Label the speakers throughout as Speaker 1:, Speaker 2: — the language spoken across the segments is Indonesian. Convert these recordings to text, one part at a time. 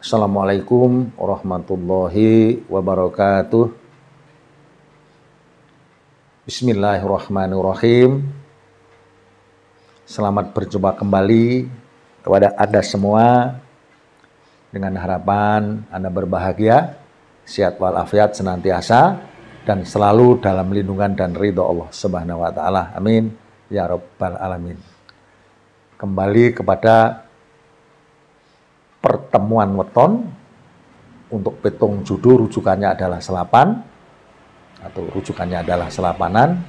Speaker 1: Assalamualaikum warahmatullahi wabarakatuh. Bismillahirrahmanirrahim. Selamat berjumpa kembali kepada Anda semua. Dengan harapan Anda berbahagia, sehat walafiat senantiasa, dan selalu dalam lindungan dan ridho Allah Subhanahu wa Ta'ala. Amin ya Rabbal Alamin. Kembali kepada pertemuan weton untuk petung judo, rujukannya adalah selapan atau rujukannya adalah selapanan.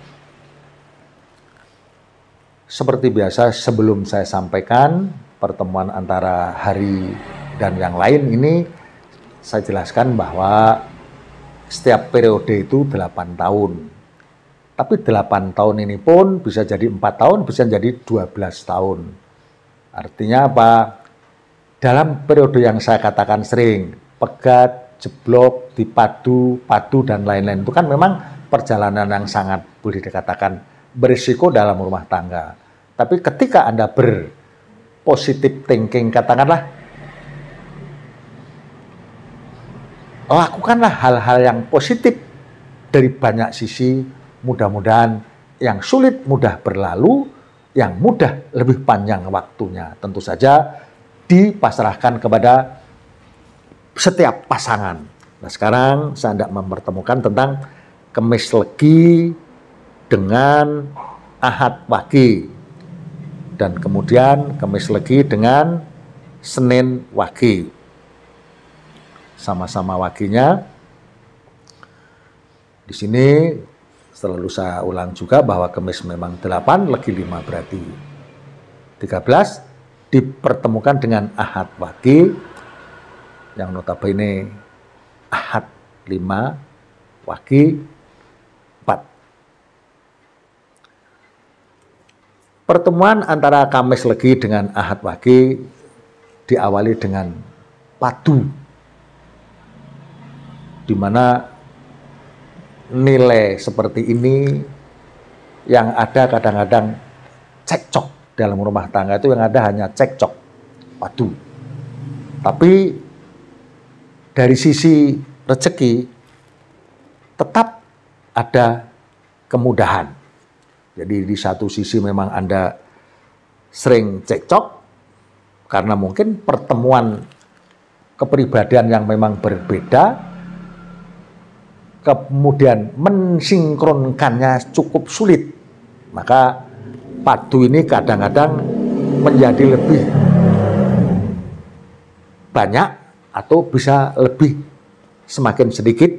Speaker 1: Seperti biasa, sebelum saya sampaikan pertemuan antara hari dan yang lain ini, saya jelaskan bahwa setiap periode itu 8 tahun. Tapi 8 tahun ini pun bisa jadi 4 tahun, bisa jadi 12 tahun. Artinya apa? Dalam periode yang saya katakan sering, pegat, jeblok, dipadu, padu, dan lain-lain, itu kan memang perjalanan yang sangat boleh dikatakan berisiko dalam rumah tangga. Tapi ketika Anda berpositif thinking, katakanlah, lakukanlah hal-hal yang positif dari banyak sisi, mudah-mudahan yang sulit mudah berlalu, yang mudah lebih panjang waktunya. Tentu saja dipasrahkan kepada setiap pasangan. Nah, sekarang saya hendak mempertemukan tentang Kemis Legi dengan Ahad Wage, dan kemudian Kemis Legi dengan Senin Wage. Sama-sama waginya. Di sini selalu saya ulang juga bahwa Kemis memang 8, Legi 5 berarti 13. Dipertemukan dengan Ahad Wage yang notabene Ahad 5, Wage 4. Pertemuan antara Kamis Legi dengan Ahad Wage diawali dengan padu, di mana nilai seperti ini yang ada kadang-kadang cekcok. Dalam rumah tangga itu yang ada hanya cekcok, padu. Tapi dari sisi rezeki tetap ada kemudahan. Jadi di satu sisi memang Anda sering cekcok karena mungkin pertemuan kepribadian yang memang berbeda, kemudian mensinkronkannya cukup sulit. Maka padu ini kadang-kadang menjadi lebih banyak atau bisa lebih semakin sedikit,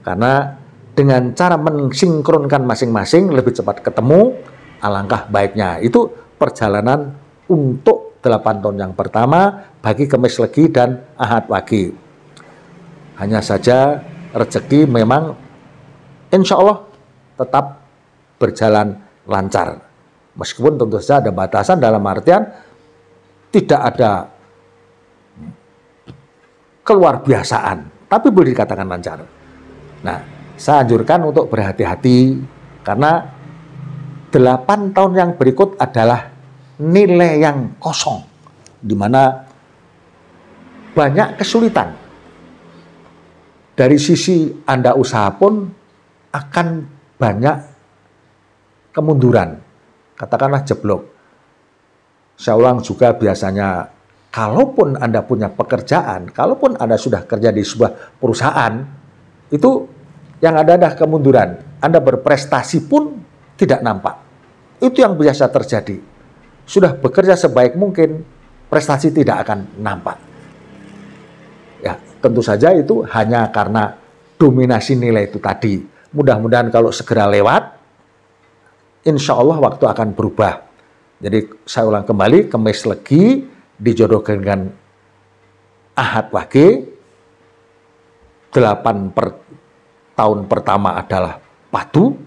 Speaker 1: karena dengan cara mensinkronkan masing-masing lebih cepat ketemu, alangkah baiknya. Itu perjalanan untuk 8 tahun yang pertama bagi Kemis Legi dan Ahad Wage. Hanya saja rezeki memang insya Allah tetap berjalan lancar. Meskipun tentu saja ada batasan, dalam artian tidak ada keluar biasaan, tapi boleh dikatakan lancar. Nah, saya anjurkan untuk berhati-hati, karena 8 tahun yang berikut adalah nilai yang kosong, di mana banyak kesulitan. Dari sisi Anda usaha pun akan banyak kemunduran. Katakanlah jeblok. Saya ulang juga, biasanya kalaupun Anda punya pekerjaan, kalaupun Anda sudah kerja di sebuah perusahaan, itu yang ada adalah kemunduran. Anda berprestasi pun tidak nampak. Itu yang biasa terjadi. Sudah bekerja sebaik mungkin, prestasi tidak akan nampak. Ya, tentu saja itu hanya karena dominasi nilai itu tadi. Mudah-mudahan kalau segera lewat, insya Allah waktu akan berubah. Jadi saya ulang kembali, Kemis Legi dijodohkan dengan Ahad Wage. 8 tahun pertama adalah padu,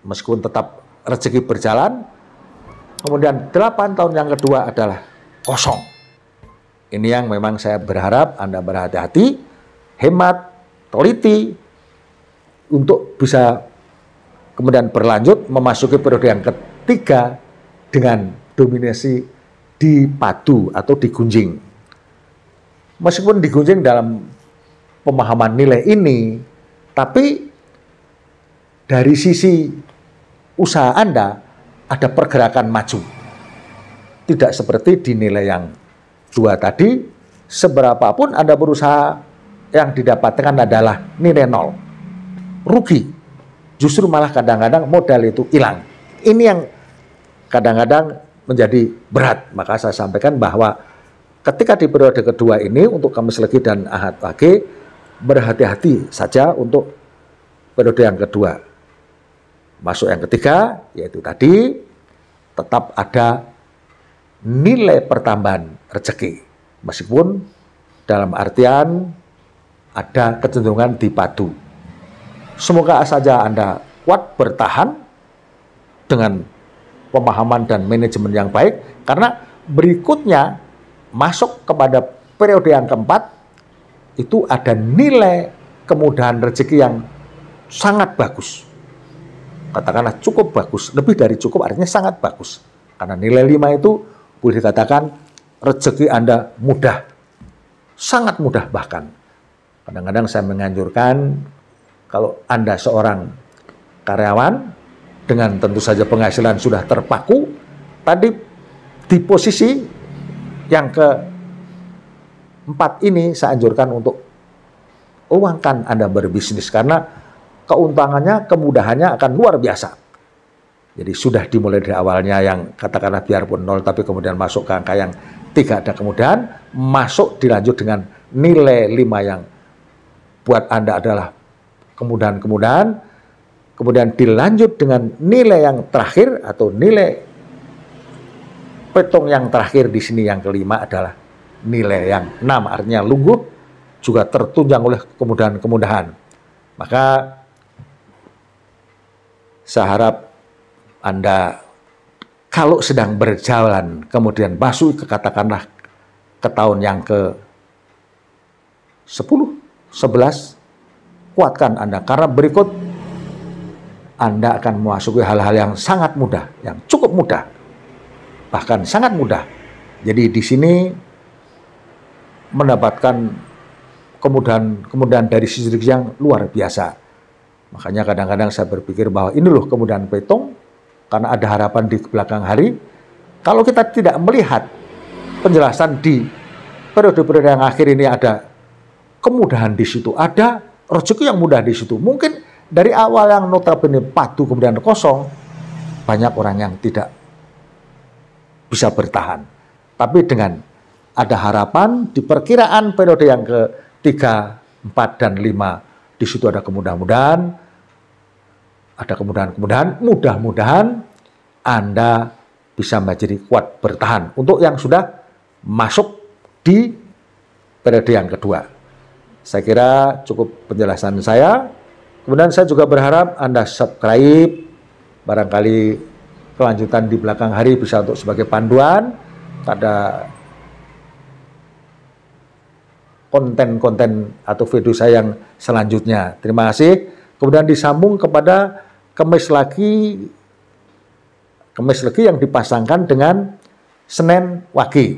Speaker 1: meskipun tetap rezeki berjalan. Kemudian 8 tahun yang kedua adalah kosong. Ini yang memang saya berharap Anda berhati-hati, hemat, teliti, untuk bisa kemudian berlanjut memasuki periode yang ketiga dengan dominasi di padu atau di gunjing. meskipun digunjing dalam pemahaman nilai ini, tapi dari sisi usaha Anda ada pergerakan maju. Tidak seperti di nilai yang 2 tadi, seberapapun Anda berusaha, yang didapatkan adalah nilai 0. Rugi. Justru malah kadang-kadang modal itu hilang. Ini yang kadang-kadang menjadi berat. Maka saya sampaikan bahwa ketika di periode kedua ini untuk Kamis Legi dan Ahad Wage, berhati-hati saja untuk periode yang kedua. Masuk yang ketiga, yaitu tadi tetap ada nilai pertambahan rezeki. Meskipun dalam artian ada kecenderungan dipadu. Semoga saja Anda kuat bertahan dengan pemahaman dan manajemen yang baik, karena berikutnya masuk kepada periode yang keempat, itu ada nilai kemudahan rezeki yang sangat bagus. Katakanlah cukup bagus, lebih dari cukup artinya sangat bagus. Karena nilai 5 itu boleh dikatakan rezeki Anda mudah, sangat mudah bahkan. Kadang-kadang saya menganjurkan kalau Anda seorang karyawan dengan tentu saja penghasilan sudah terpaku, tadi di posisi yang keempat ini saya anjurkan untuk uangkan Anda berbisnis, karena keuntungannya, kemudahannya akan luar biasa. Jadi sudah dimulai dari awalnya yang katakanlah biarpun 0, tapi kemudian masuk ke angka yang 3 ada kemudahan, masuk dilanjut dengan nilai 5 yang buat Anda adalah kemudahan-kemudahan, kemudian dilanjut dengan nilai yang terakhir atau nilai petung yang terakhir di sini yang kelima adalah nilai yang 6, artinya lungguh, juga tertunjang oleh kemudahan-kemudahan. Maka saya harap Anda kalau sedang berjalan kemudian masuk ke katakanlah ke tahun yang ke 10, 11, kuatkan Anda, karena berikut Anda akan memasuki hal-hal yang sangat mudah, yang cukup mudah, bahkan sangat mudah. Jadi di sini mendapatkan kemudahan dari sisi rezeki yang luar biasa. Makanya kadang-kadang saya berpikir bahwa ini loh kemudahan petung, karena ada harapan di belakang hari. Kalau kita tidak melihat penjelasan di periode-periode yang akhir ini, ada kemudahan di situ, ada rezeki yang mudah di situ. Mungkin dari awal yang notabene padu kemudian kosong, banyak orang yang tidak bisa bertahan. Tapi dengan ada harapan di perkiraan periode yang ke-3, 4, dan 5, di situ ada kemudahan-kemudahan, mudah-mudahan Anda bisa menjadi kuat bertahan untuk yang sudah masuk di periode yang kedua. Saya kira cukup penjelasan saya. Kemudian saya juga berharap Anda subscribe, barangkali kelanjutan di belakang hari bisa untuk sebagai panduan pada konten-konten atau video saya yang selanjutnya. Terima kasih. Kemudian disambung kepada Kamis Legi yang dipasangkan dengan Senin Wage.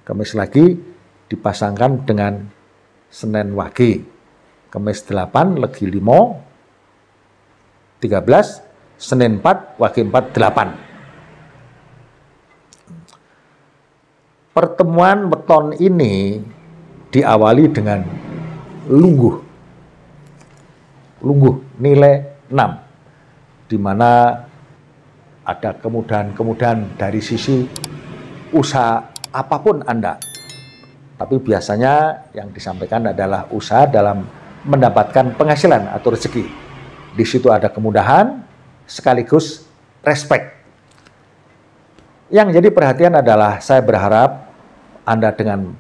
Speaker 1: Kamis Legi dipasangkan dengan Senin Wage. Kamis 8, Legi 5, 13, Senin 4, Wage 4, 8. Pertemuan weton ini diawali dengan lungguh nilai 6, di mana ada kemudahan-kemudahan dari sisi usaha apapun Anda. Tapi biasanya yang disampaikan adalah usaha dalam mendapatkan penghasilan atau rezeki. Di situ ada kemudahan sekaligus respect. Yang jadi perhatian adalah saya berharap Anda dengan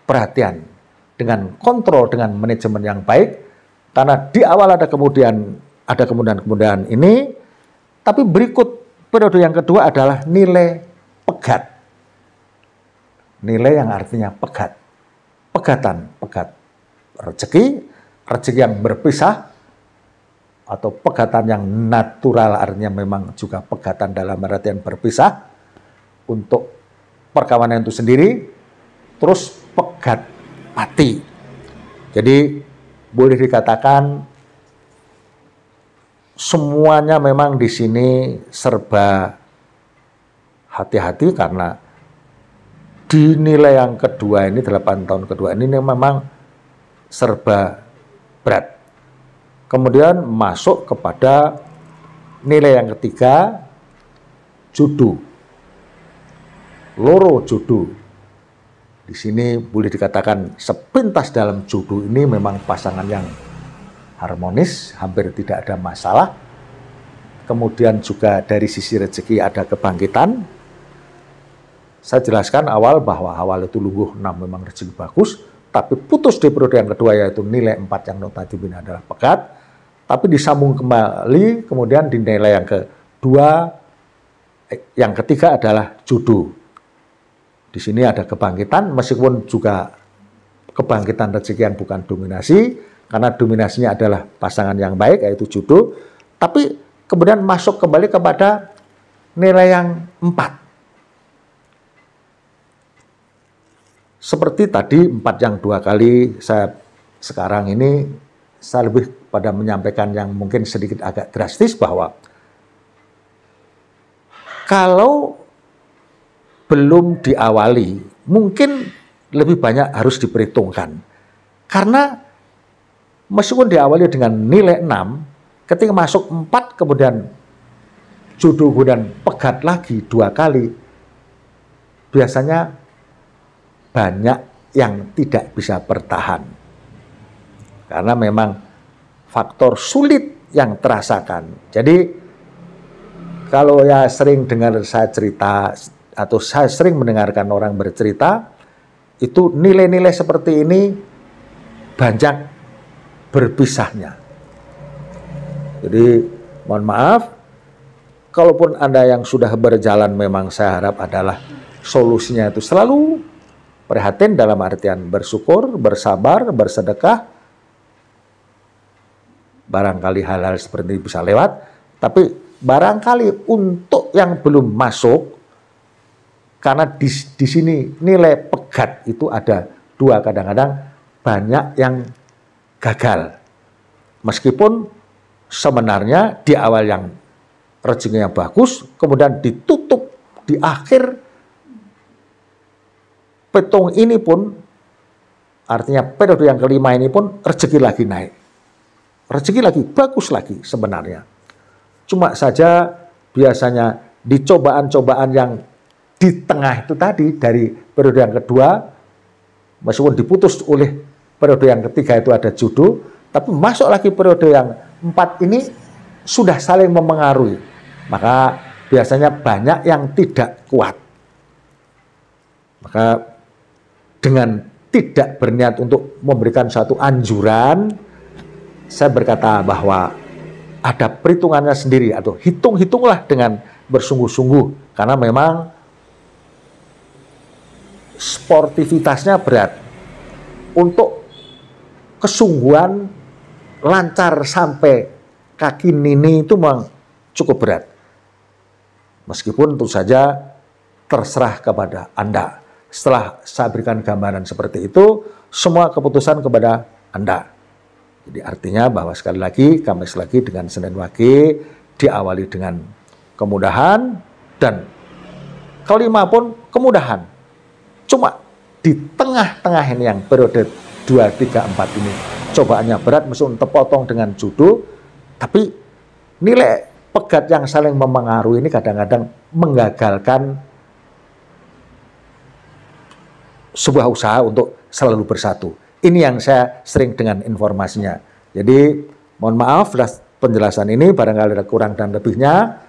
Speaker 1: perhatian, dengan kontrol, dengan manajemen yang baik, karena di awal ada kemudahan-kemudahan ini, tapi berikut periode yang kedua adalah nilai pegat. Nilai yang artinya pegat. Pegat rezeki yang berpisah, atau pegatan yang natural artinya memang juga pegatan dalam artian berpisah untuk perkawinan itu sendiri, terus pegat mati. Jadi boleh dikatakan semuanya memang di sini serba hati-hati, karena di nilai yang kedua ini, 8 tahun kedua ini memang serba berat. Kemudian masuk kepada nilai yang ketiga, judu. Loro judu. Di sini boleh dikatakan sepintas dalam judu ini memang pasangan yang harmonis, hampir tidak ada masalah. Kemudian juga dari sisi rezeki ada kebangkitan. Saya jelaskan awal bahwa awal itu lungguh 6 memang rezeki bagus, tapi putus di periode yang kedua yaitu nilai 4 yang notabene adalah pegat, tapi disambung kembali kemudian di nilai yang kedua, yang ketiga adalah judu. Di sini ada kebangkitan, meskipun juga kebangkitan rezeki yang bukan dominasi, karena dominasinya adalah pasangan yang baik yaitu judu, tapi kemudian masuk kembali kepada nilai yang 4. Seperti tadi 4 yang 2 kali, sekarang ini saya lebih pada menyampaikan yang mungkin sedikit agak drastis, bahwa kalau belum diawali mungkin lebih banyak harus diperhitungkan, karena meskipun diawali dengan nilai 6, ketika masuk 4 kemudian judu dan pegat lagi 2 kali, biasanya banyak yang tidak bisa bertahan. Karena memang faktor sulit yang terasakan. Jadi kalau ya sering dengar saya cerita, atau saya sering mendengarkan orang bercerita, itu nilai-nilai seperti ini banyak berpisahnya. Jadi mohon maaf, kalaupun Anda yang sudah berjalan, memang saya harap adalah solusinya itu selalu prihatin dalam artian bersyukur, bersabar, bersedekah. Barangkali hal-hal seperti ini bisa lewat, tapi barangkali untuk yang belum masuk, karena di sini nilai pegat itu ada 2, kadang-kadang banyak yang gagal. Meskipun sebenarnya di awal yang rezekinya bagus, kemudian ditutup di akhir petung ini pun, artinya periode yang kelima ini pun rezeki lagi naik. Rezeki lagi bagus lagi sebenarnya. Cuma saja biasanya di cobaan-cobaan yang di tengah itu tadi, dari periode yang kedua, meskipun diputus oleh periode yang ketiga itu ada judu, tapi masuk lagi periode yang 4 ini sudah saling memengaruhi. Maka biasanya banyak yang tidak kuat. Maka dengan tidak berniat untuk memberikan satu anjuran, saya berkata bahwa ada perhitungannya sendiri, atau hitung-hitunglah dengan bersungguh-sungguh, karena memang sportivitasnya berat. Untuk kesungguhan lancar sampai kaki nini itu memang cukup berat. Meskipun tentu saja terserah kepada Anda. Setelah saya berikan gambaran seperti itu, semua keputusan kepada Anda. Jadi artinya bahwa sekali lagi, Kamis lagi dengan Senin Wage diawali dengan kemudahan, dan kelima pun kemudahan. Cuma di tengah-tengah ini yang periode 2, 3, 4 ini cobaannya berat, meskipun terpotong dengan judu, tapi nilai pegat yang saling memengaruhi ini kadang-kadang menggagalkan sebuah usaha untuk selalu bersatu. Ini yang saya sering dengan informasinya. Jadi mohon maaf penjelasan ini barangkali ada kurang dan lebihnya.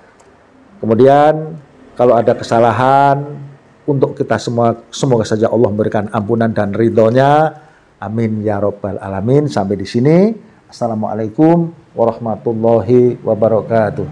Speaker 1: Kemudian kalau ada kesalahan, untuk kita semua, semoga saja Allah memberikan ampunan dan ridhonya. Amin ya Rabbal Alamin. Sampai di sini. Assalamualaikum warahmatullahi wabarakatuh.